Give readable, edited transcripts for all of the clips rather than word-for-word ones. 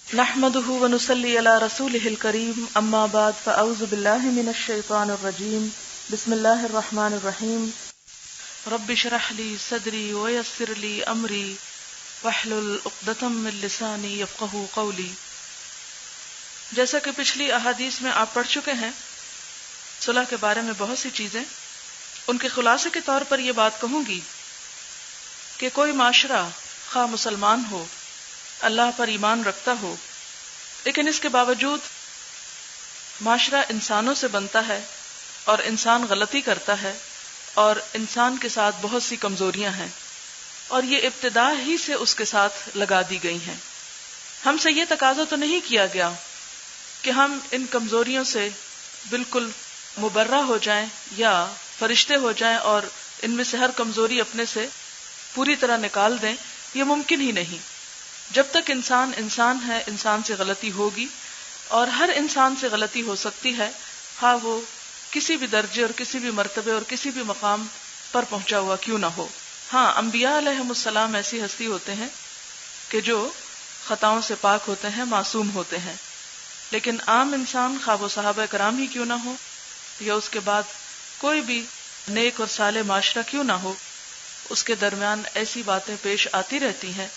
نحمده ونصلي على رسوله الكريم اما بعد فاعوذ بالله من الشيطان الرجيم بسم الله الرحمن الرحيم رب اشرح لي صدري ويسر لي امري واحلل عقدة من لساني يفقهوا قولي. جیسا کہ پچھلی احادیث میں آپ پڑھ چکے ہیں، صلح کے بارے میں بہت سی چیزیں، ان کے خلاصے کے طور پر یہ بات کہوں گی کہ کوئی معاشرہ خواہ مسلمان ہو، اللہ پر ایمان رکھتا ہو، لیکن اس کے باوجود معاشرہ انسانوں سے بنتا ہے اور انسان غلطی کرتا ہے اور انسان کے ساتھ بہت سی کمزوریاں ہیں اور یہ ابتدا ہی سے اس کے ساتھ لگا دی گئی ہیں. ہم سے یہ تقاضا تو نہیں کیا گیا کہ ہم ان کمزوریوں سے بالکل مبرہ ہو جائیں یا فرشتے ہو جائیں اور ان میں سے ہر کمزوری اپنے سے پوری طرح نکال دیں. یہ ممکن ہی نہیں. جب تک انسان انسان ہے، انسان سے غلطی ہوگی اور ہر انسان سے غلطی ہو سکتی ہے، ہاں وہ کسی بھی درجے اور کسی بھی مرتبے اور کسی بھی مقام پر پہنچا ہوا کیوں نہ ہو. ہاں، انبیاء علیہم السلام ایسی ہستی ہوتے ہیں کہ جو خطاؤں سے پاک ہوتے ہیں، معصوم ہوتے ہیں، لیکن عام انسان خواہ وہ صحابہ کرام ہی کیوں نہ ہو یا اس کے بعد کوئی بھی نیک اور صالح معاشرہ کیوں نہ ہو، اس کے درمیان ایسی باتیں پیش آتی رہتی ہیں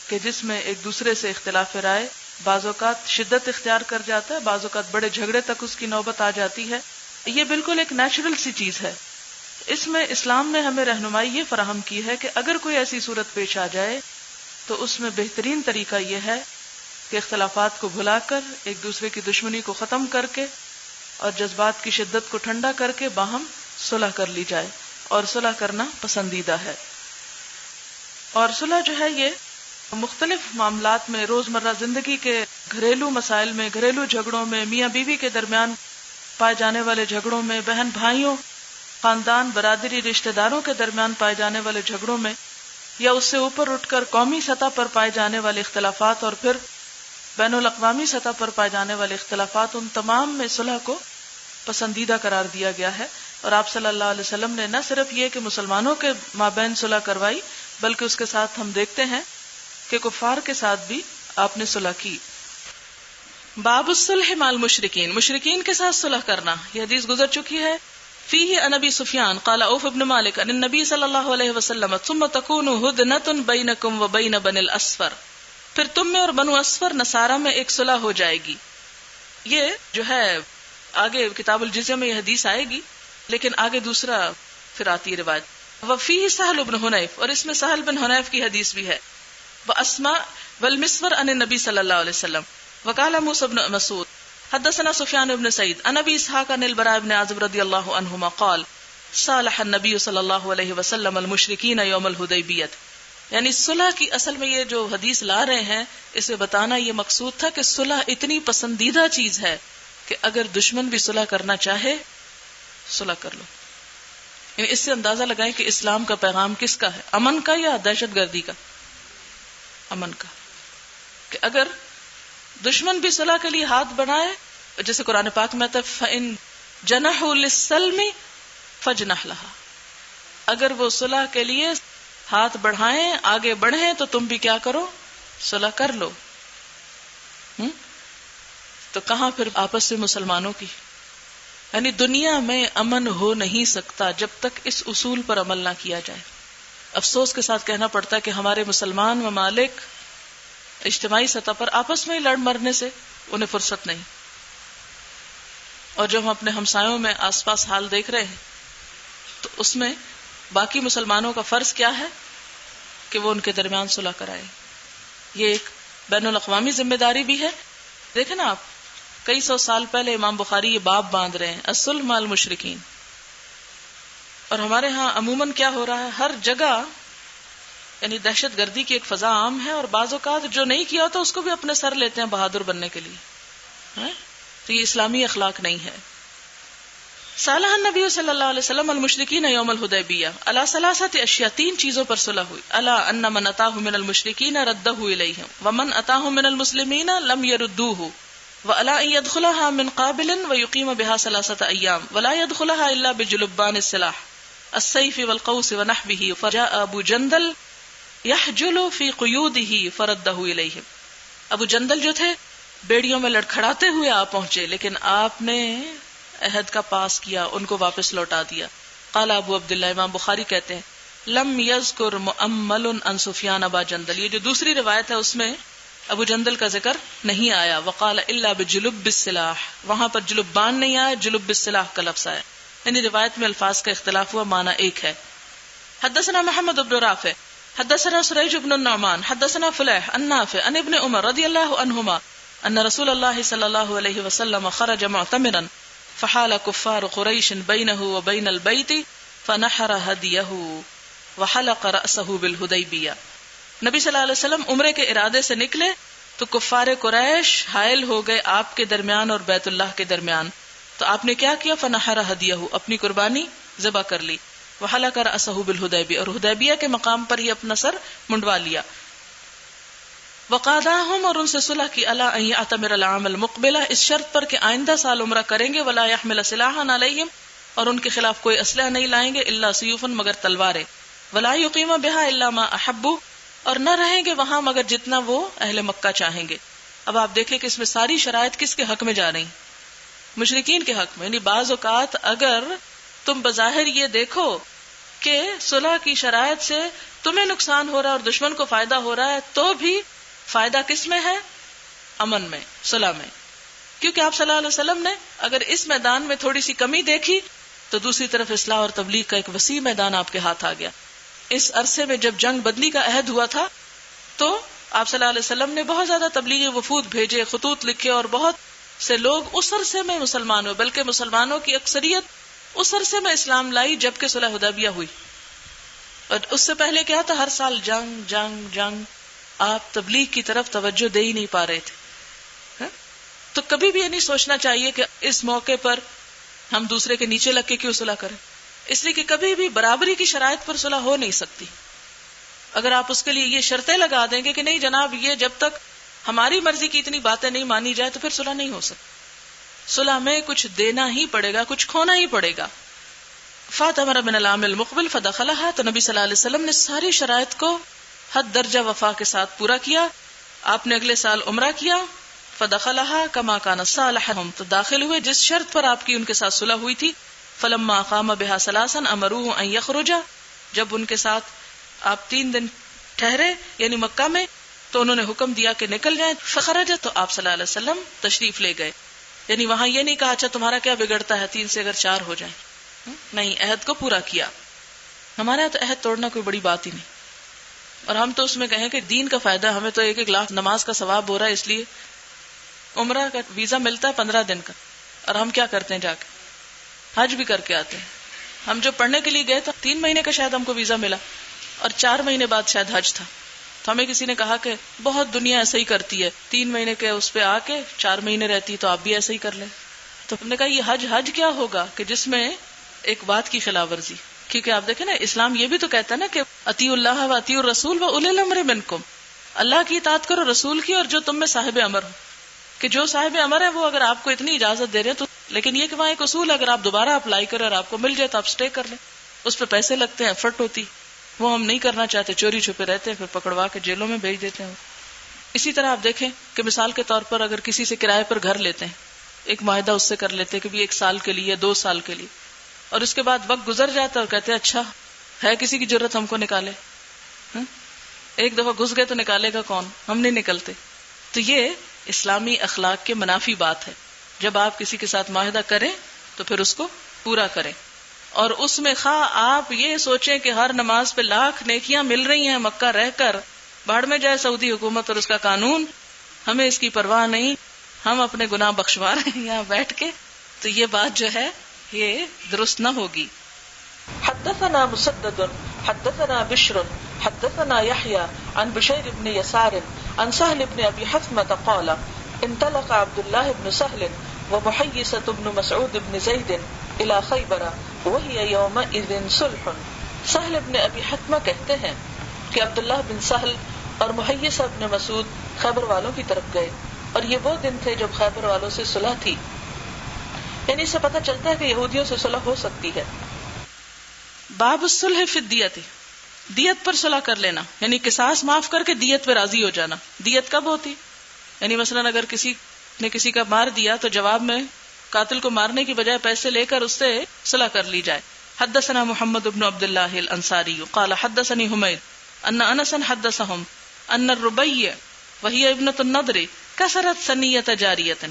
کہ جس میں ایک دوسرے سے اختلاف رائے بعض اوقات شدت اختیار کر جاتا ہے، بعض اوقات بڑے جھگڑے تک اس کی نوبت آ جاتی ہے. یہ بالکل ایک نیچرل سی چیز ہے. اس میں اسلام نے ہمیں رہنمائی یہ فراہم کی ہے کہ اگر کوئی ایسی صورت پیش آ جائے تو اس میں بہترین طریقہ یہ ہے کہ اختلافات کو بھلا کر ایک دوسرے کی دشمنی کو ختم کر کے اور جذبات کی شدت کو ٹھنڈا کر کے باہم صلح کر لی جائے، اور صلح کرنا پسندیدہ ہے. اور صلح جو ہے یہ مختلف معاملات میں، روزمرہ زندگی کے گھریلو مسائل میں، گھریلو جھگڑوں میں، میاں بیوی کے درمیان پائے جانے والے جھگڑوں میں، بہن بھائیوں، خاندان، برادری، رشتہ داروں کے درمیان پائے جانے والے جھگڑوں میں، یا اس سے اوپر اٹھ کر قومی سطح پر پائے جانے والے اختلافات اور پھر بین الاقوامی سطح پر پائے جانے والے اختلافات، ان تمام میں صلح کو پسندیدہ قرار دیا گیا ہے. اور آپ صلی اللہ علیہ وسلم نے نہ صرف یہ کہ مسلمانوں کے مابین صلح کروائی، بلکہ اس کے ساتھ ہم دیکھتے ہیں کہ کفار کے ساتھ بھی آپ نے صلح کی. باب الصلح مع المشرکین، مشرکین کے ساتھ صلح کرنا. یہ حدیث گزر چکی ہے. فیہ عن ابی سفیان قال عوف بن مالک عن النبی صلی اللہ علیہ وسلم ثم تکون ہدنۃ بینکم وبین بنی الاصفر، پھر تم میں اور بنو اصفر نصارہ میں ایک صلح ہو جائے گی. یہ جو ہے آگے کتاب الجزیہ میں یہ حدیث آئے گی، لیکن آگے دوسرا پھر آتی ہے روایت. وفیہ سہل بن حنیف، اور اس میں سہل بن حنیف کی حدیث بھی ہے. واسماء والمسور عن النبی صلی اللہ علیہ وسلم. وقال موسى بن مسعود حدثنا سفیان بن سعید عن ابی اسحاق عن البراء بن عازب رضی اللہ عنہما قال صالح النبی صلی اللہ علیہ وسلم المشرکین یوم الحدیبیہ. یعنی صلح کی اصل میں یہ جو حدیث لا رہے ہیں، اسے بتانا یہ مقصود تھا کہ صلح اتنی پسندیدہ چیز ہے کہ اگر دشمن بھی صلح کرنا چاہے صلح کر لو. یعنی اس سے اندازہ لگائیں کہ اسلام کا پیغام کس کا ہے، امن کا یا دہشت گردی کا؟ امن کا. کہ اگر دشمن بھی صلح کے لیے ہاتھ بڑھائے، جیسے قرآن پاک میں آتا ہے فَإِن جَنَحُوا لِلسَّلْمِ فَاجْنَحْ لَهَا، اگر وہ صلح کے لیے ہاتھ بڑھائیں، آگے بڑھیں، تو تم بھی کیا کرو؟ صلح کر لو. تو کہاں پھر آپس سے مسلمانوں کی؟ یعنی دنیا میں امن ہو نہیں سکتا جب تک اس اصول پر عمل نہ کیا جائے. افسوس کے ساتھ کہنا پڑتا ہے کہ ہمارے مسلمان ممالک اجتماعی سطح پر آپس میں لڑ مرنے سے انہیں فرصت نہیں. اور جب ہم اپنے ہمسایوں میں آس پاس حال دیکھ رہے ہیں تو اس میں باقی مسلمانوں کا فرض کیا ہے کہ وہ ان کے درمیان صلح کرائے. یہ ایک بین الاقوامی ذمہ داری بھی ہے. دیکھیں نا آپ، کئی سو سال پہلے امام بخاری یہ باب باندھ رہے ہیں الصلح مع المشرکین. اور ہمارے ہاں عموماً کیا ہو رہا ہے، ہر جگہ یعنی دہشت گردی کی ایک فضا عام ہے، اور بعض اوقات جو نہیں کیا ہوتا اس کو بھی اپنے سر لیتے ہیں بہادر بننے کے لیے. تو یہ اسلامی اخلاق نہیں ہے. صالح النبی صلی اللہ علیہ وسلم المشرکین یوم الحدیبیہ علی ثلاثۃ اشیاء، تین چیزوں پر صلح ہوئی. الا ان من اتاہ من المشرکین ردہ الیہم ومن اتاہ من المسلمین لم یردوہ وَأَلَا أَن يَدْخُلَهَا مِنْ قَابِلٍ وَيُقِيمَ بِهَا 3 أَيَّامٍ وَلَا يَدْخُلَهَا إِلَّا بِجُلُبَّانِ السِّلَاحِ السَّيْفِ وَالْقَوْسِ وَنَحْوِهِ فَجَاءَ أَبُو جَنْدَلَ يَحْجُلُ فِي قُيُودِهِ فَرَدَّهُ إِلَيْهِمْ. ابو جندل جو تھے بیڑیوں میں لڑکھڑاتے ہوئے آپ پہنچے، لیکن آپ نے عہد کا پاس کیا، ان کو واپس لوٹا دیا. قال ابو عبداللہ، امام بخاری کہتے ہیں لم یذکر مؤمل عن سفیان ابا جندل، یہ جو دوسری روایت ہے اس میں ابو جندل کا ذکر نہیں آیا. وقال الا بجلب السلاح، وہاں پر جلبان نہیں آیا، جلب السلاح کا لفظ آیا. یعنی روایت میں الفاظ کا اختلاف ہوا، معنی ایک ہے. حدثنا محمد بن رافع حدثنا سریج بن النعمان حدثنا فلیح عن نافع عن ابن عمر رضی اللہ عنہما ان رسول اللہ صلی اللہ علیہ وسلم خرج معتمرا فحال کفار قریش بینہ وبین البیت فنحر ہدیہ وحلق رأسہ بالحدیبیہ. نبی صلی اللہ علیہ وسلم عمرے کے ارادے سے نکلے تو کفار قریش حائل ہو گئے آپ کے درمیان اور بیت اللہ کے درمیان. تو آپ نے کیا کیا؟ فنحر ہدیہ، اپنی قربانی ذبح کر لی. وحلق رأسہ بالحدیبیہ، اور حدیبیہ کے مقام پر ہی اپنا سر منڈوا لیا. وقاداہم، اور ان سے صلح کی، الا ان یعتمر العام المقبلہ، اس شرط پر کہ آئندہ سال عمرہ کریں گے. ولا یحمل سلاحا علیہم، اور ان کے خلاف کوئی اسلحہ نہیں لائیں گے، الا سیوفا، مگر تلواریں. ولا یقیم بہا الا ما احبوا، اور نہ رہیں گے وہاں مگر جتنا وہ اہل مکہ چاہیں گے. اب آپ دیکھیں کہ اس میں ساری شرائط کس کے حق میں جا رہی؟ مشرکین کے حق میں. یعنی بعض اوقات اگر تم بظاہر یہ دیکھو کہ صلح کی شرائط سے تمہیں نقصان ہو رہا ہے اور دشمن کو فائدہ ہو رہا ہے، تو بھی فائدہ کس میں ہے؟ امن میں، صلح میں. کیونکہ آپ صلی اللہ علیہ وسلم نے اگر اس میدان میں تھوڑی سی کمی دیکھی تو دوسری طرف اصلاح اور تبلیغ کا ایک وسیع میدان آپ کے ہاتھ آ گیا. اس عرصے میں جب جنگ بدلی کا عہد ہوا تھا تو آپ صلی اللہ علیہ وسلم نے بہت زیادہ تبلیغی وفود بھیجے، خطوط لکھے، اور بہت سے لوگ اس عرصے میں مسلمان ہوئے. بلکہ مسلمانوں کی اکثریت اس عرصے میں اسلام لائی جبکہ صلح حدیبیہ ہوئی. اور اس سے پہلے کیا تھا؟ ہر سال جنگ جنگ جنگ، آپ تبلیغ کی طرف توجہ دے ہی نہیں پا رہے تھے. تو کبھی بھی یہ نہیں سوچنا چاہیے کہ اس موقع پر ہم دوسرے کے نیچے لگ کے کیوں صلح کریں، اس لیے کہ کبھی بھی برابری کی شرائط پر صلح ہو نہیں سکتی. اگر آپ اس کے لیے یہ شرطیں لگا دیں گے کہ نہیں جناب یہ جب تک ہماری مرضی کی اتنی باتیں نہیں مانی جائے تو پھر صلح نہیں ہو سکتی. صلح میں کچھ دینا ہی پڑے گا، کچھ کھونا ہی پڑے گا. فاتمر من العام المقبل فدخلها، تو نبی صلی اللہ علیہ وسلم نے ساری شرائط کو حد درجہ وفا کے ساتھ پورا کیا. آپ نے اگلے سال عمرہ کیا. فدخلها كما كان صالحهم، تو داخل ہوئے جس شرط پر آپ کی ان کے ساتھ صلح ہوئی تھی. فلما قام بها ثلاثا امروه ان يخرج، جب ان کے ساتھ آپ 3 دن ٹھہرے یعنی مکہ میں تو انہوں نے حکم دیا کہ نکل جائیں. فخرج، تو آپ صلی اللہ علیہ وسلم تشریف لے گئے. یعنی وہاں یہ نہیں کہا اچھا تمہارا کیا بگڑتا ہے 3 سے اگر 4 ہو جائیں، نہیں، عہد کو پورا کیا. ہمارے یہاں تو عہد توڑنا کوئی بڑی بات ہی نہیں، اور ہم تو اس میں کہیں کہ دین کا فائدہ، ہمیں تو 1 لاکھ نماز کا ثواب ہو رہا ہے، اس لیے عمرہ کا ویزا ملتا ہے 15 دن کا، اور ہم کیا کرتے ہیں جا کے حج بھی کر کے آتے ہیں. ہم جو پڑھنے کے لیے گئے تو 3 مہینے کا شاید ہم کو ویزا ملا، اور 4 مہینے بعد شاید حج تھا. تو ہمیں کسی نے کہا کہ بہت دنیا ایسا ہی کرتی ہے، 3 مہینے کے اس پہ آ کے 4 مہینے رہتی، تو آپ بھی ایسا ہی کر لیں. تو ہم نے کہا یہ حج کیا ہوگا کہ جس میں ایک بات کی خلاف ورزی. کیونکہ آپ دیکھیں نا اسلام یہ بھی تو کہتا ہے نا کہ اطیعوا اللہ و اطیعوا الرسول و اولی الامر منکم، اللہ کی اطاعت کرو، رسول کی، اور جو تم میں صاحب امر ہو. کہ جو صاحب امر ہے وہ اگر آپ کو اتنی اجازت دے رہے ہیں تو، لیکن یہ کہ وہاں ایک اصول ہے اگر آپ دوبارہ اپلائی کریں اور آپ کو مل جائے تو آپ اسٹے کر لیں. اس پہ پیسے لگتے ہیں، ایفرٹ ہوتی، وہ ہم نہیں کرنا چاہتے، چوری چھپے رہتے ہیں، پھر پکڑوا کے جیلوں میں بھیج دیتے ہیں. اسی طرح آپ دیکھیں کہ مثال کے طور پر اگر کسی سے کرائے پر گھر لیتے ہیں، ایک معاہدہ اس سے کر لیتے ہیں کہ 1 سال کے لیے 2 سال کے لیے، اور اس کے بعد وقت گزر جاتا ہے اور کہتے ہیں اچھا ہے کسی کی ضرورت ہم کو نکالے، ایک دفعہ گھس گئے تو نکالے گا کون، ہم نہیں نکلتے. تو یہ اسلامی اخلاق کے منافی بات ہے. جب آپ کسی کے ساتھ معاہدہ کریں تو پھر اس کو پورا کریں، اور اس میں خواہ آپ یہ سوچیں کہ ہر نماز پہ لاکھ نیکیاں مل رہی ہیں مکہ رہ کر، باڑ میں جائے سعودی حکومت اور اس کا قانون، ہمیں اس کی پرواہ نہیں، ہم اپنے گناہ بخشوا رہے ہیں یہاں بیٹھ کے، تو یہ بات جو ہے یہ درست نہ ہوگی. حدثنا مسدد حدثنا بشر حدثنا يحيى عن بشير بن يسار عن سهل بن ابي حثمة قال انطلق عبد الله بن سهل ومحيصة بن مسعود بن زيد الى خيبر وهي يومئذ صلح. سهل بن ابی حثمة کہتے ہیں کہ عبداللہ بن سہل اور محیصہ بن مسعود خیبر والوں کی طرف گئے، اور یہ وہ دن تھے جب خیبر والوں سے صلح تھی. یعنی اس سے پتہ چلتا ہے کہ یہودیوں سے صلح ہو سکتی ہے. باب الصلح فی الدیت، دیت پر صلح کر لینا، یعنی قصاص معاف کر کے دیت پہ راضی ہو جانا. دیت کب ہوتی؟ یعنی مثلاً اگر کسی نے کسی کا مار دیا تو جواب میں قاتل کو مارنے کی بجائے پیسے لے کر اس سے صلح کر لی جائے. حدثنا محمد بن عبد الله الانصاری قال حدثني حمید ان انسا حدثهم ان الربیع وهي ابنة النضر کسرت ثنیۃ جاریۃ.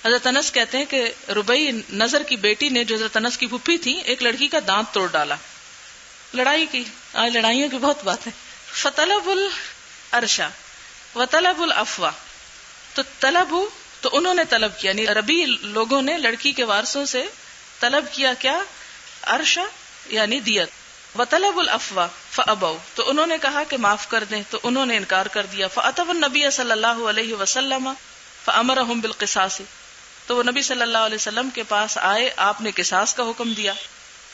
حضرت انس کہتے ہیں کہ ربیع نظر کی بیٹی نے جو حضرت انس کی پھوپھی تھی ایک لڑکی کا دانت توڑ ڈالا. لڑائی کی، آج لڑائیوں کی بہت بات ہے. فطلب الارشا وطلب العفو، تو طلب تو انہوں نے طلب کیا، یعنی ربی لوگوں نے لڑکی کے وارثوں سے طلب کیا کیا؟ عرشا یعنی دیت. وطلب العفو فابوا، تو انہوں نے کہا کہ معاف کر دیں تو انہوں نے انکار کر دیا. فاتوا النبی صلی اللہ علیہ وسلم فامرهم بالقصاص، تو وہ نبی صلی اللہ علیہ وسلم کے پاس آئے، آپ نے قصاص کا حکم دیا.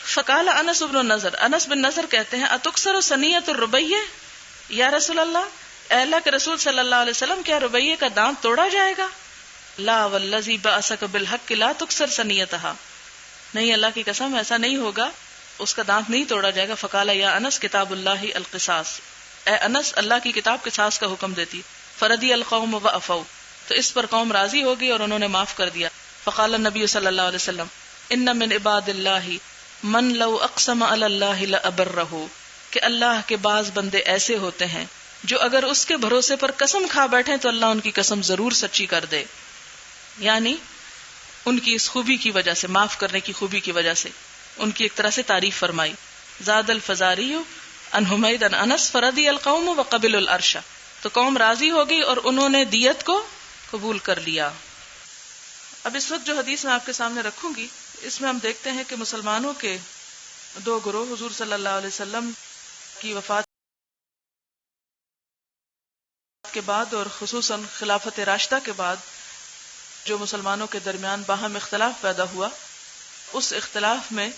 فقال انس بن نضر، انس بن نضر کہتے ہیں اتکسر ثنیۃ الربیع یا رسول اللہ، اے اللہ کے رسول صلی اللہ علیہ وسلم کیا ربیع کا دانت توڑا جائے گا؟ لا والذی بعثک بالحق لا تکسر ثنیتها، نہیں اللہ کی قسم ایسا نہیں ہوگا، اس کا دانت نہیں توڑا جائے گا. فقال یا انس کتاب اللہ القصاص، اے انس اللہ کی کتاب قصاص کا حکم دیتی. فرضی القوم وعفوا، تو اس پر قوم راضی ہوگی اور انہوں نے معاف کر دیا. فقال النبی صلی اللہ علیہ وسلم ان من عباد اللہ من لو اقسم علی اللہ لابرہ، کہ اللہ کے بعض بندے ایسے ہوتے ہیں جو اگر اس کے بھروسے پر قسم کھا بیٹھیں تو اللہ ان کی قسم ضرور سچی کر دے. یعنی ان کی اس خوبی کی وجہ سے، معاف کرنے کی خوبی کی وجہ سے ان کی ایک طرح سے تعریف فرمائی. زاد الفزاری عن حمید عن انس فرضی القوم وقبل العرش، تو قوم راضی ہوگی اور انہوں نے دیت کو قبول کر لیا. اب اس وقت جو حدیث میں آپ کے سامنے رکھوں گی، اس میں ہم دیکھتے ہیں کہ مسلمانوں کے دو گروہ حضور صلی اللہ علیہ وسلم کی وفات کے بعد اور خصوصاً خلافت راشدہ کے بعد جو مسلمانوں کے درمیان باہم اختلاف پیدا ہوا، اس اختلاف میں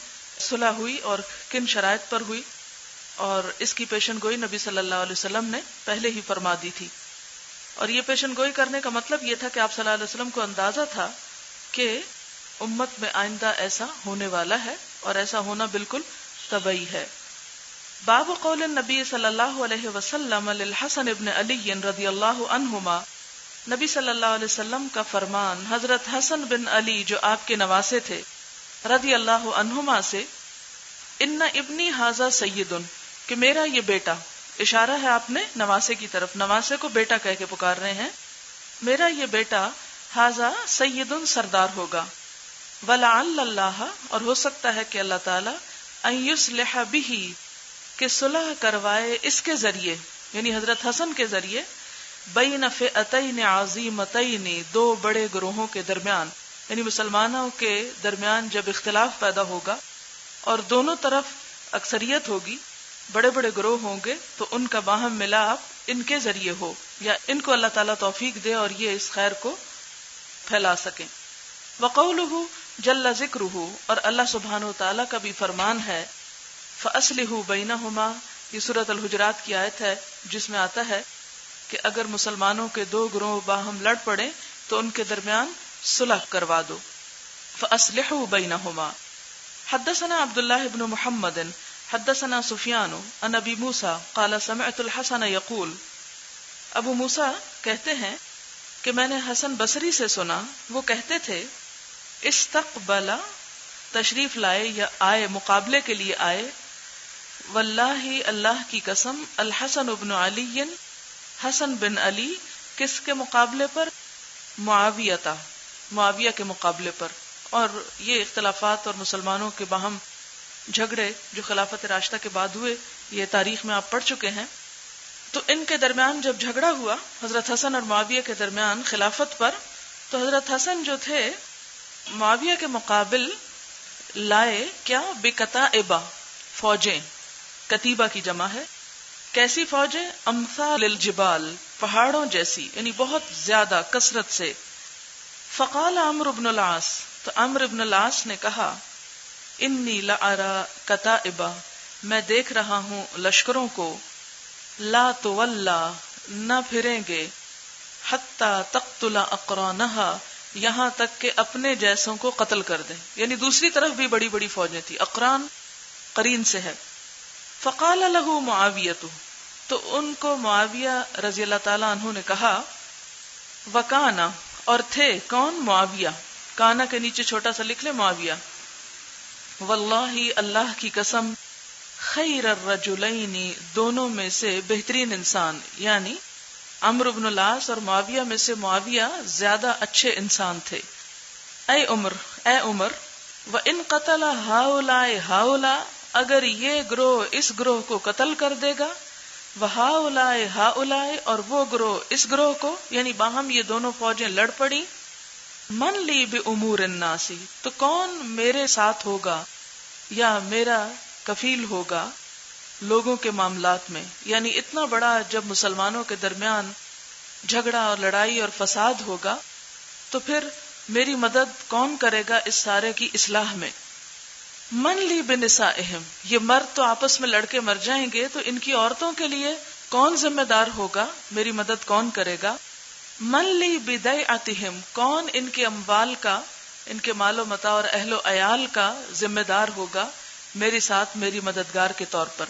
صلح ہوئی اور کن شرائط پر ہوئی، اور اس کی پیشن گوئی نبی صلی اللہ علیہ وسلم نے پہلے ہی فرما دی تھی. اور یہ پیشن گوئی کرنے کا مطلب یہ تھا کہ آپ صلی اللہ علیہ وسلم کو اندازہ تھا کہ امت میں آئندہ ایسا ہونے والا ہے اور ایسا ہونا بالکل طبیعی ہے. باب قول النبی صلی اللہ علیہ وسلم للحسن ابن علی رضی اللہ عنہما، نبی صلی اللہ علیہ وسلم کا فرمان حضرت حسن بن علی جو آپ کے نواسے تھے رضی اللہ عنہما سے، ان ابنی ھذا سید، کہ میرا یہ بیٹا، اشارہ ہے آپ نے نواسے کی طرف، نواسے کو بیٹا کہہ کے پکار رہے ہیں، میرا یہ بیٹا ھذا سید سردار ہوگا. ولعل اللہ، اور ہو سکتا ہے کہ اللہ تعالی ان یصلح بہ، کہ صلح کروائے اس کے ذریعے، یعنی حضرت حسن کے ذریعے، بین فئتین عظیمتین، دو بڑے گروہوں کے درمیان، یعنی مسلمانوں کے درمیان جب اختلاف پیدا ہوگا اور دونوں طرف اکثریت ہوگی، بڑے بڑے گروہ ہوں گے، تو ان کا باہم ملاپ ان کے ذریعے ہو، یا ان کو اللہ تعالیٰ توفیق دے اور یہ اس خیر کو پھیلا سکیں. وقولہ جل ذکرہ، اور اللہ سبحانہ وتعالیٰ کا بھی فرمان ہے، فاصلحوا بینہما، یہ سورۃ الحجرات کی آیت ہے جس میں آتا ہے کہ اگر مسلمانوں کے دو گروہ باہم لڑ پڑیں تو ان کے درمیان صلح کروا دو. فاصلحوا بینہما. حدثنا عبداللہ بن محمد حدثنا سفیان عن ابی موسیٰ قال سمعت الحسن یقول، ابو موسیٰ کہتے ہیں کہ میں نے حسن بصری سے سنا، وہ کہتے تھے استقبل، تشریف لائے یا آئے، مقابلے کے لیے آئے، واللہ اللہ کی قسم، الحسن بن علی، حسن بن علی، کس کے مقابلے پر؟ معاویہ کے مقابلے پر. اور یہ اختلافات اور مسلمانوں کے باہم جھگڑے جو خلافت راشدہ کے بعد ہوئے، یہ تاریخ میں آپ پڑھ چکے ہیں. تو ان کے درمیان جب جھگڑا ہوا حضرت حسن اور معاویہ کے درمیان خلافت پر، تو حضرت حسن جو تھے معاویہ کے مقابل لائے کیا؟ بکتائب، فوجیں، کتیبہ کی جمع ہے. کیسی فوجیں؟ امثال الجبال، پہاڑوں جیسی، یعنی بہت زیادہ کثرت سے. فقال عمرو بن العاص، تو عمرو بن العاص نے کہا، انی لأرى کتائب، میں دیکھ رہا ہوں لشکروں کو، لا تولا، نہ پھریں گے، حتی تقتل اقرانہا، یہاں تک کہ اپنے جیسوں کو قتل کر دیں. یعنی دوسری طرف بھی بڑی بڑی فوجیں تھی، اقران قرین سے ہے. فقال له معاویہ، تو ان کو معاویہ رضی اللہ تعالیٰ عنہ نے کہا، وکانا اور تھے کون؟ معاویہ. کانا کے نیچے چھوٹا سا لکھ لے معاویہ. واللہ اللہ کی قسم، خیر الرجلین دونوں میں سے بہترین انسان، یعنی عمرو بن العاص اور معاویہ میں سے معاویہ زیادہ اچھے انسان تھے. اے عمر وَإِن قَتَلَ هَؤُلَاءِ هَؤُلَاء اگر یہ گروہ اس گروہ کو قتل کر دے گا، وَهَؤُلَاءِ هَؤُلَاء اور وہ گروہ اس گروہ کو، یعنی باہم یہ دونوں فوجیں لڑ پڑی، من لی بِأُمُورِ النَّاسِ تو کون میرے ساتھ ہوگا یا میرا کفیل ہوگا لوگوں کے معاملات میں. یعنی اتنا بڑا جب مسلمانوں کے درمیان جھگڑا اور لڑائی اور فساد ہوگا تو پھر میری مدد کون کرے گا اس سارے کی اصلاح میں. من لی بنسائہم یہ مرد تو آپس میں لڑ کے مر جائیں گے تو ان کی عورتوں کے لیے کون ذمہ دار ہوگا، میری مدد کون کرے گا. من لی بدیعتہم کون ان کے اموال کا، ان کے مال و متاع اور اہل و عیال کا ذمہ دار ہوگا میرے ساتھ میری مددگار کے طور پر.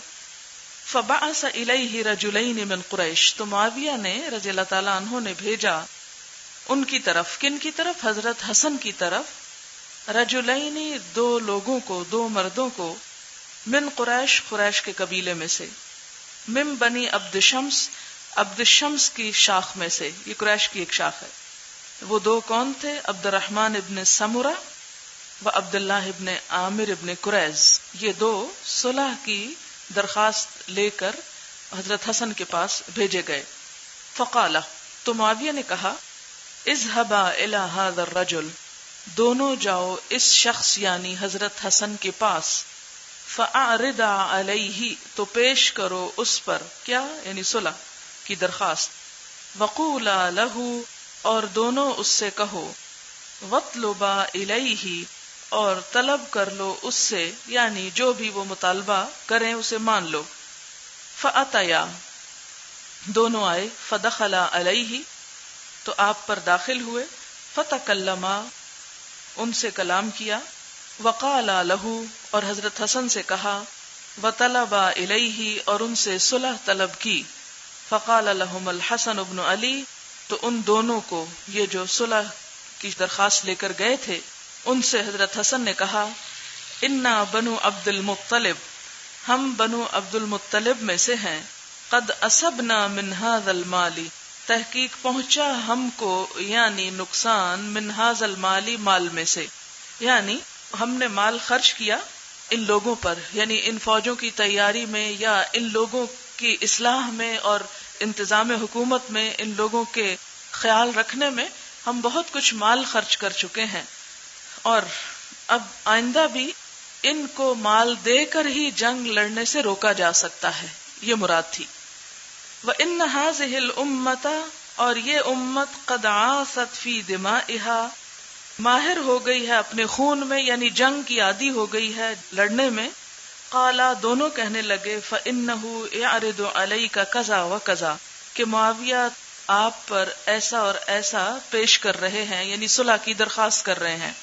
فبعث الیہ رجلین من قریش تو معاویہ نے رضی اللہ تعالیٰ عنہ نے بھیجا ان کی طرف. کن کی طرف؟ حضرت حسن کی طرف. رجلین دو لوگوں کو، دو مردوں کو، من قریش قریش کے قبیلے میں سے، من بنی عبد شمس عبد شمس کی شاخ میں سے، یہ قریش کی ایک شاخ ہے. وہ دو کون تھے؟ عبد الرحمن ابن سمرہ و عبداللہ ابن عامر ابن قریظ. یہ دو صلح کی درخواست لے کر حضرت حسن کے پاس بھیجے گئے. فقال تو معاویہ نے کہا اذهبا الى هذا الرجل دونوں جاؤ اس شخص یعنی حضرت حسن کے پاس. فاعرضا علیہ تو پیش کرو اس پر کیا؟ یعنی صلح کی درخواست. وقولا له اور دونوں اس سے کہو. وطلبا الیہ اور طلب کر لو اس سے، یعنی جو بھی وہ مطالبہ کریں اسے مان لو. فاتیا دونوں آئے. فدخلا علیہ تو آپ پر داخل ہوئے. فتکلما ان سے کلام کیا. وقالا لہ اور حضرت حسن سے کہا. وطلبا الیہ اور ان سے صلح طلب کی. فقال لهم الحسن ابن علی تو ان دونوں کو، یہ جو صلح کی درخواست لے کر گئے تھے، ان سے حضرت حسن نے کہا انا بنو عبد المطلب ہم بنو عبد المطلب میں سے ہیں. قد اصبنا من هذا المال تحقیق پہنچا ہم کو، یعنی نقصان، من هذا المال مال میں سے، یعنی ہم نے مال خرچ کیا ان لوگوں پر، یعنی ان فوجوں کی تیاری میں یا ان لوگوں کی اصلاح میں اور انتظام حکومت میں، ان لوگوں کے خیال رکھنے میں ہم بہت کچھ مال خرچ کر چکے ہیں، اور اب آئندہ بھی ان کو مال دے کر ہی جنگ لڑنے سے روکا جا سکتا ہے، یہ مراد تھی. وَإِنَّ هَذِهِ الْأُمَّةَ اور یہ امت قد عاصت فی دمائها ماہر ہو گئی ہے اپنے خون میں، یعنی جنگ کی عادی ہو گئی ہے لڑنے میں. قالا دونوں کہنے لگے فَإِنَّهُ يَعْرِضُ عَلَيْكَ كَذَا وَكَذَا کہ معاویہ آپ پر ایسا اور ایسا پیش کر رہے ہیں، یعنی صلح کی درخواست کر رہے ہیں.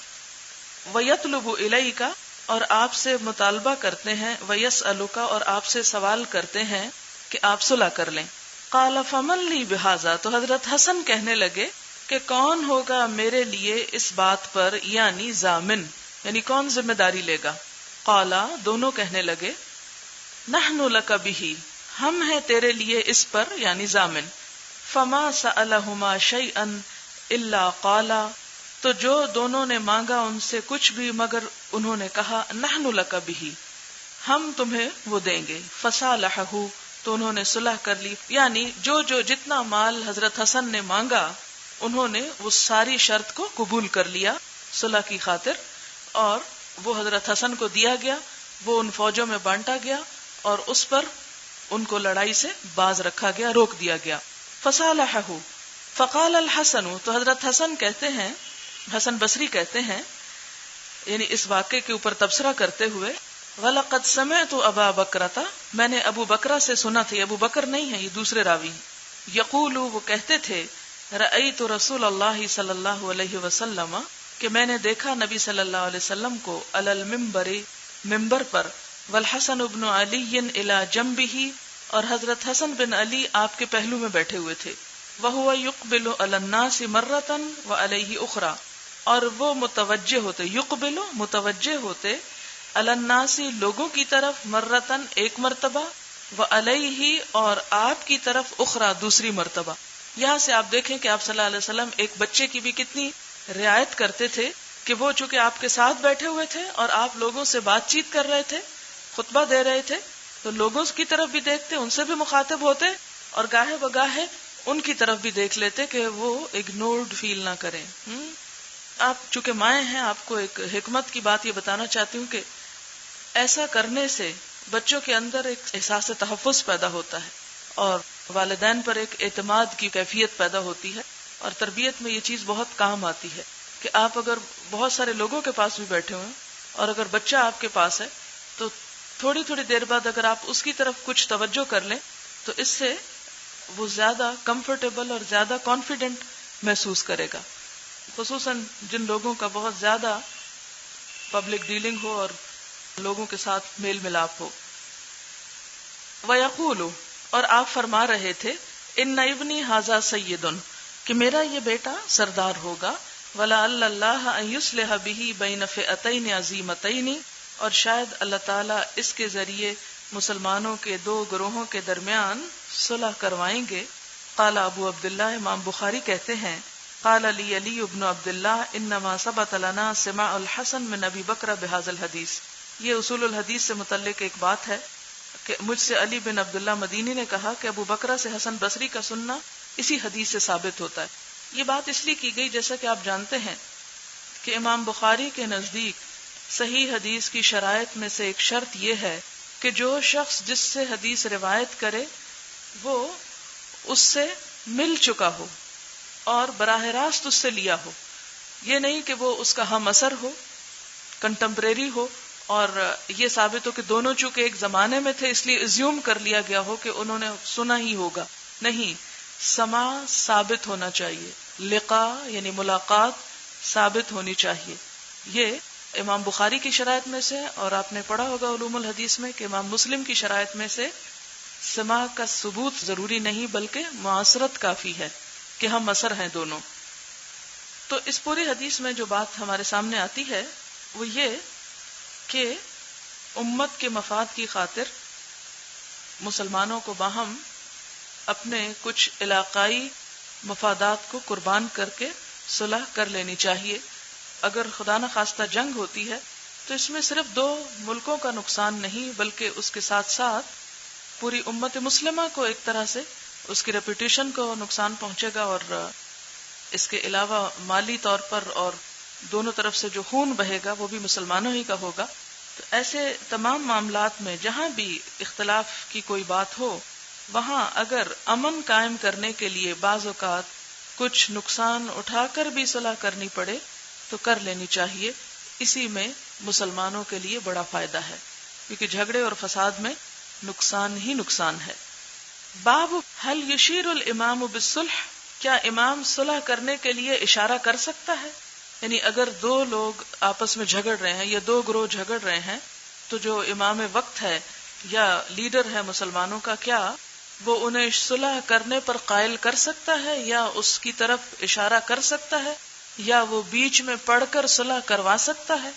وَيَطْلُبُ إِلَيْكَ اور آپ سے مطالبہ کرتے ہیں، وَيَسْأَلُكَ اور آپ سے سوال کرتے ہیں کہ آپ صلح کر لیں. قَالَ فَمَن لِّي بِهَذَا تو حضرت حسن کہنے لگے کہ کون ہوگا میرے لیے اس بات پر، یعنی ضامن، یعنی کون ذمہ داری لے گا. قالا دونوں کہنے لگے نحن لک بہ ہم ہیں تیرے لیے اس پر، یعنی ضامن. فما سألہما شیئا الا قالا تو جو دونوں نے مانگا ان سے کچھ بھی مگر انہوں نے کہا نحن لک بہ ہم تمہیں وہ دیں گے. فصالحہ تو انہوں نے صلح کر لی، یعنی جو جتنا مال حضرت حسن نے مانگا انہوں نے وہ ساری شرط کو قبول کر لیا صلح کی خاطر، اور وہ حضرت حسن کو دیا گیا، وہ ان فوجوں میں بانٹا گیا اور اس پر ان کو لڑائی سے باز رکھا گیا، روک دیا گیا. فصالحہ فقال الحسن تو حضرت حسن کہتے ہیں، حسن بصری کہتے ہیں، یعنی اس واقعے کے اوپر تبصرہ کرتے ہوئے وَلَقَدْ سَمِعْتُ أَبَا بَكْرَةَ میں نے ابو بکرہ سے سنا تھا. ابو بکر نہیں ہے، یہ دوسرے راوی ہیں. یقول وہ کہتے تھے رأیت رسول اللہ صلی اللہ علیہ وسلم کہ میں نے دیکھا نبی صلی اللہ علیہ وسلم کو علی المنبر ممبر پر، والحسن بن علی الی جنبہ اور حضرت حسن بن علی آپ کے پہلو میں بیٹھے ہوئے تھے. وَهُوَ يُقْبِلُ عَلَى النَّاسِ مَرَّةً وَعَلَيْهِ أُخْرَى، اور وہ متوجہ ہوتے، یقبل متوجہ ہوتے، علی الناس لوگوں کی طرف، مرتن ایک مرتبہ، وعلیہ اور آپ کی طرف، اخرى دوسری مرتبہ. یہاں سے آپ دیکھیں کہ آپ صلی اللہ علیہ وسلم ایک بچے کی بھی کتنی رعایت کرتے تھے کہ وہ چونکہ آپ کے ساتھ بیٹھے ہوئے تھے اور آپ لوگوں سے بات چیت کر رہے تھے، خطبہ دے رہے تھے، تو لوگوں کی طرف بھی دیکھتے، ان سے بھی مخاطب ہوتے، اور گاہے بگاہے ان کی طرف بھی دیکھ لیتے کہ وہ اگنورڈ فیل نہ کریں. آپ چونکہ مائیں ہیں، آپ کو ایک حکمت کی بات یہ بتانا چاہتی ہوں کہ ایسا کرنے سے بچوں کے اندر ایک احساس تحفظ پیدا ہوتا ہے اور والدین پر ایک اعتماد کی کیفیت پیدا ہوتی ہے، اور تربیت میں یہ چیز بہت کام آتی ہے کہ آپ اگر بہت سارے لوگوں کے پاس بھی بیٹھے ہوئے اور اگر بچہ آپ کے پاس ہے تو تھوڑی تھوڑی دیر بعد اگر آپ اس کی طرف کچھ توجہ کر لیں تو اس سے وہ زیادہ کمفرٹیبل اور زیادہ کانفیڈنٹ محسوس کرے گا، خصوصاً جن لوگوں کا بہت زیادہ پبلک ڈیلنگ ہو اور لوگوں کے ساتھ میل ملاپ ہو. وَيَقُولُ، اور آپ فرما رہے تھے، اِنَّ ابْنِي هَذَا سَيِّدٌ، کہ میرا یہ بیٹا سردار ہوگا، وَلَعَلَّ اللَّهَ أَن يُصْلِحَ بِهِ بَيْنَ فِئَتَيْنِ عَظِيمَتَيْنِ، اور شاید اللہ تعالیٰ اس کے ذریعے مسلمانوں کے دو گروہوں کے درمیان صلح کروائیں گے. قال ابو عبداللہ، امام بخاری کہتے ہیں، قال لی علی بن عبداللہ انما ثبت لنا سماع الحسن من ابی بکر بهذا الحدیث. یہ اصول الحدیث سے متعلق ایک بات ہے کہ مجھ سے علی بن عبداللہ مدینی نے کہا کہ ابو بکر سے حسن بصری کا سننا اسی حدیث سے ثابت ہوتا ہے. یہ بات اس لیے کی گئی جیسا کہ آپ جانتے ہیں کہ امام بخاری کے نزدیک صحیح حدیث کی شرائط میں سے ایک شرط یہ ہے کہ جو شخص جس سے حدیث روایت کرے وہ اس سے مل چکا ہو اور براہ راست اس سے لیا ہو. یہ نہیں کہ وہ اس کا ہم اثر ہو، کنٹمپریری ہو، اور یہ ثابت ہو کہ دونوں چونکہ ایک زمانے میں تھے اس لیے ایزیوم کر لیا گیا ہو کہ انہوں نے سنا ہی ہوگا. نہیں، سماع ثابت ہونا چاہیے، لقاء یعنی ملاقات ثابت ہونی چاہیے. یہ امام بخاری کی شرائط میں سے، اور آپ نے پڑھا ہوگا علوم الحدیث میں کہ امام مسلم کی شرائط میں سے سماع کا ثبوت ضروری نہیں بلکہ معاصرت کافی ہے کہ ہم اثر ہیں دونوں. تو اس پوری حدیث میں جو بات ہمارے سامنے آتی ہے وہ یہ کہ امت کے مفاد کی خاطر مسلمانوں کو باہم اپنے کچھ علاقائی مفادات کو قربان کر کے صلح کر لینی چاہیے. اگر خدا نخواستہ جنگ ہوتی ہے تو اس میں صرف دو ملکوں کا نقصان نہیں بلکہ اس کے ساتھ ساتھ پوری امت مسلمہ کو ایک طرح سے اس کی ریپوٹیشن کو نقصان پہنچے گا، اور اس کے علاوہ مالی طور پر اور دونوں طرف سے جو خون بہے گا وہ بھی مسلمانوں ہی کا ہوگا. تو ایسے تمام معاملات میں جہاں بھی اختلاف کی کوئی بات ہو وہاں اگر امن قائم کرنے کے لیے بعض اوقات کچھ نقصان اٹھا کر بھی صلح کرنی پڑے تو کر لینی چاہیے. اسی میں مسلمانوں کے لیے بڑا فائدہ ہے کیونکہ جھگڑے اور فساد میں نقصان ہی نقصان ہے. باب هل یشیر الامام بالصلح، کیا امام صلح کرنے کے لیے اشارہ کر سکتا ہے؟ یعنی اگر دو لوگ آپس میں جھگڑ رہے ہیں یا دو گروہ جھگڑ رہے ہیں تو جو امام وقت ہے یا لیڈر ہے مسلمانوں کا، کیا وہ انہیں صلح کرنے پر قائل کر سکتا ہے یا اس کی طرف اشارہ کر سکتا ہے یا وہ بیچ میں پڑھ کر صلح کروا سکتا ہے؟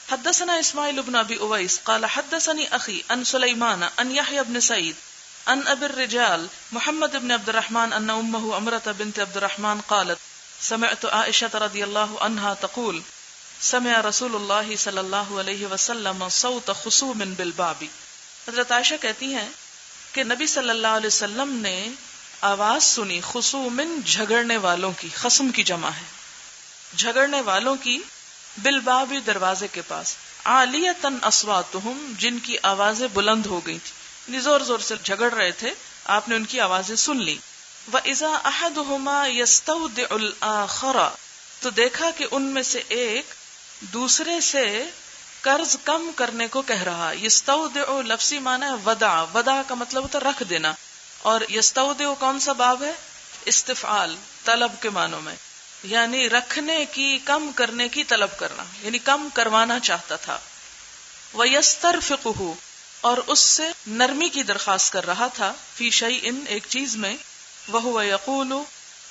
حدثنا اسماعیل بن ابی اویس قال حدثنی اخی عن سلیمان عن یحیی بن سعید عن ابی الرجال محمد بن عبد الرحمن ان امه امرة بنت عبد الرحمن قالت سمعت عائشة رضی اللہ عنہا تقول سمع رسول اللہ صلی اللہ علیہ وسلم صوت خصوم بالباب. حضرت عائشہ کہتی ہیں کہ نبی صلی اللہ علیہ وسلم نے آواز سنی خصوم جھگڑنے والوں کی، خصم کی جمع ہے، جھگڑنے والوں کی، بالباب دروازے کے پاس، عالیتن اصواتہم جن کی آوازیں بلند ہو گئی تھی، زور زور سے جھگڑ رہے تھے، آپ نے ان کی آوازیں سن لی. وَإِذَا أَحَدُهُمَا يَسْتَوْدِعُ الْآخَرَ، تو دیکھا کہ ان میں سے ایک دوسرے سے قرض کم کرنے کو کہہ رہا. یستودع لفظی معنی ہے ودع، ودع کا مطلب ہوتا ہے رکھ دینا، اور یستودع کون سا باب ہے؟ استفعال، طلب کے معنوں میں، یعنی رکھنے کی، کم کرنے کی طلب کرنا، یعنی کم کروانا چاہتا تھا. وَيَسْتَرْفِقُهُ، اور اس سے نرمی کی درخواست کر رہا تھا، فی شیئن ایک چیز میں، وہو یقول،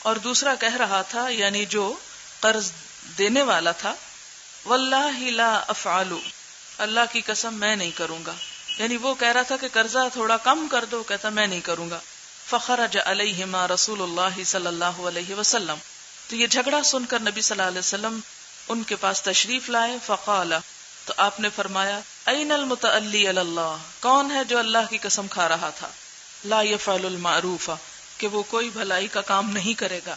اور دوسرا کہہ رہا تھا یعنی جو قرض دینے والا تھا، واللہ لا افعل، اللہ کی قسم میں نہیں کروں گا. یعنی وہ کہہ رہا تھا کہ قرضہ تھوڑا کم کر دو، کہتا میں نہیں کروں گا. فخرج علیہما رسول اللہ صلی اللہ علیہ وسلم، تو یہ جھگڑا سن کر نبی صلی اللہ علیہ وسلم ان کے پاس تشریف لائے. فقال، تو آپ نے فرمایا، این المتعلی علی اللہ، کون ہے جو اللہ کی قسم کھا رہا تھا، لا یفعل المعروف، کہ وہ کوئی بھلائی کا کام نہیں کرے گا.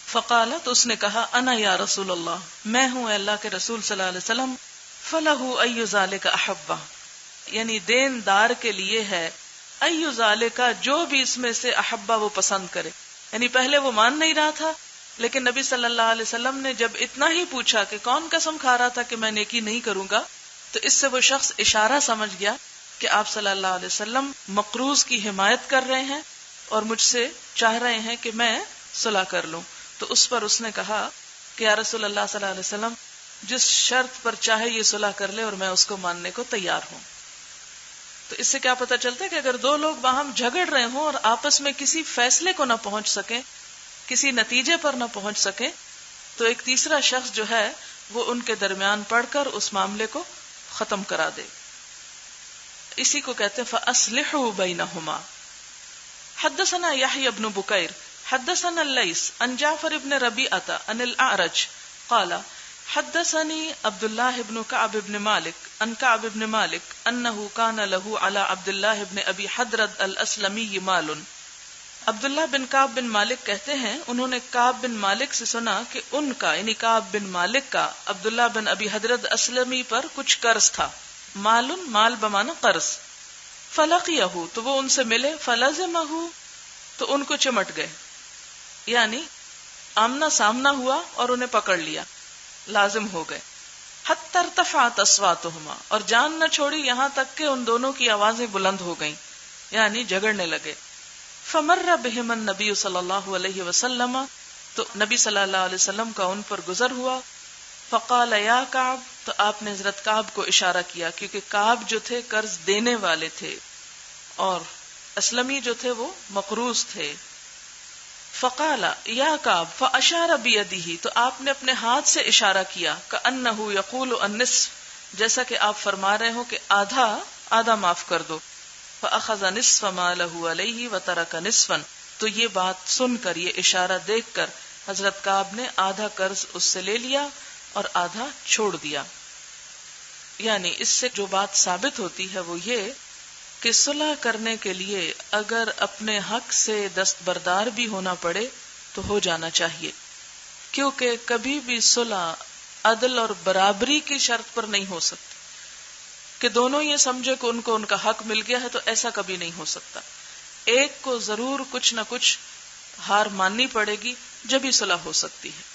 فقال، تو اس نے کہا، انا یا رسول اللہ، میں ہوں اے اللہ کے رسول صلی اللہ علیہ وسلم. فلہ ای ذالک احبہ، یعنی دین دار کے لیے ہے، ای ذالک، جو بھی اس میں سے احبہ وہ پسند کرے. یعنی پہلے وہ مان نہیں رہا تھا، لیکن نبی صلی اللہ علیہ وسلم نے جب اتنا ہی پوچھا کہ کون قسم کھا رہا تھا کہ میں نیکی نہیں کروں گا، تو اس سے وہ شخص اشارہ سمجھ گیا کہ آپ صلی اللہ علیہ وسلم مقروض کی حمایت کر رہے ہیں اور مجھ سے چاہ رہے ہیں کہ میں صلح کر لوں. تو اس پر اس نے کہا کہ یا رسول اللہ صلی اللہ علیہ وسلم، جس شرط پر چاہے یہ صلح کر لے اور میں اس کو ماننے کو تیار ہوں. تو اس سے کیا پتہ چلتا ہے کہ اگر دو لوگ باہم جھگڑ رہے ہوں اور آپس میں کسی فیصلے کو نہ پہنچ سکیں، کسی نتیجے پر نہ پہنچ سکے، تو ایک تیسرا شخص جو ہے وہ ان کے درمیان پڑھ کر اس معاملے کو ختم کرا دے. اسی کو کہتے ہیں فَأَصْلِحُوا بَيْنَهُمَا. حدثنا يحيى بن بكير حدثنا الليث عن جعفر بن ربيعة عن الأعرج قال حدثني عبد الله بن كعب بن مالك عن كعب بن مالك أنه كان له على عبد الله بن أبي حضرة الأسلمي مال. عبداللہ بن کعب بن مالک کہتے ہیں انہوں نے کعب بن مالک سے سنا کہ ان کا یعنی کعب بن مالک کا عبداللہ بن ابی حضرت اسلمی پر کچھ قرض تھا. مال بمانا قرض. فلقیہ، تو وہ ان سے ملے. فلزمہ، تو ان کو چمٹ گئے، یعنی آمنا سامنا ہوا اور انہیں پکڑ لیا، لازم ہو گئے. حتی ارتفعت اصواتہما، اور جان نہ چھوڑی یہاں تک کہ ان دونوں کی آوازیں بلند ہو گئیں، یعنی جھگڑنے لگے. فمر بہم النبی صلی اللہ علیہ وسلم، تو نبی صلی اللہ علیہ وسلم کا ان پر گزر ہوا. فقال یا کعب، تو آپ نے حضرت کعب کو اشارہ کیا، کیونکہ کعب جو تھے قرض دینے والے تھے اور اسلمی جو تھے وہ مقروض تھے. فقال یا کعب، فاشار بیدہ، تو آپ نے اپنے ہاتھ سے اشارہ کیا، کأنہ یقول النصف، جیسا کہ آپ فرما رہے ہو کہ آدھا معاف کر دو. فأخذ نصف ما له علیہ وترک نصفا، تو یہ بات سن کر، یہ اشارہ دیکھ کر حضرت کعب نے آدھا قرض اس سے لے لیا اور آدھا چھوڑ دیا. یعنی اس سے جو بات ثابت ہوتی ہے وہ یہ کہ صلح کرنے کے لیے اگر اپنے حق سے دستبردار بھی ہونا پڑے تو ہو جانا چاہیے، کیونکہ کبھی بھی صلح عدل اور برابری کی شرط پر نہیں ہو سکتی کہ دونوں یہ سمجھے کہ ان کو ان کا حق مل گیا ہے، تو ایسا کبھی نہیں ہو سکتا. ایک کو ضرور کچھ نہ کچھ ہار ماننی پڑے گی، جب ہی صلح ہو سکتی ہے.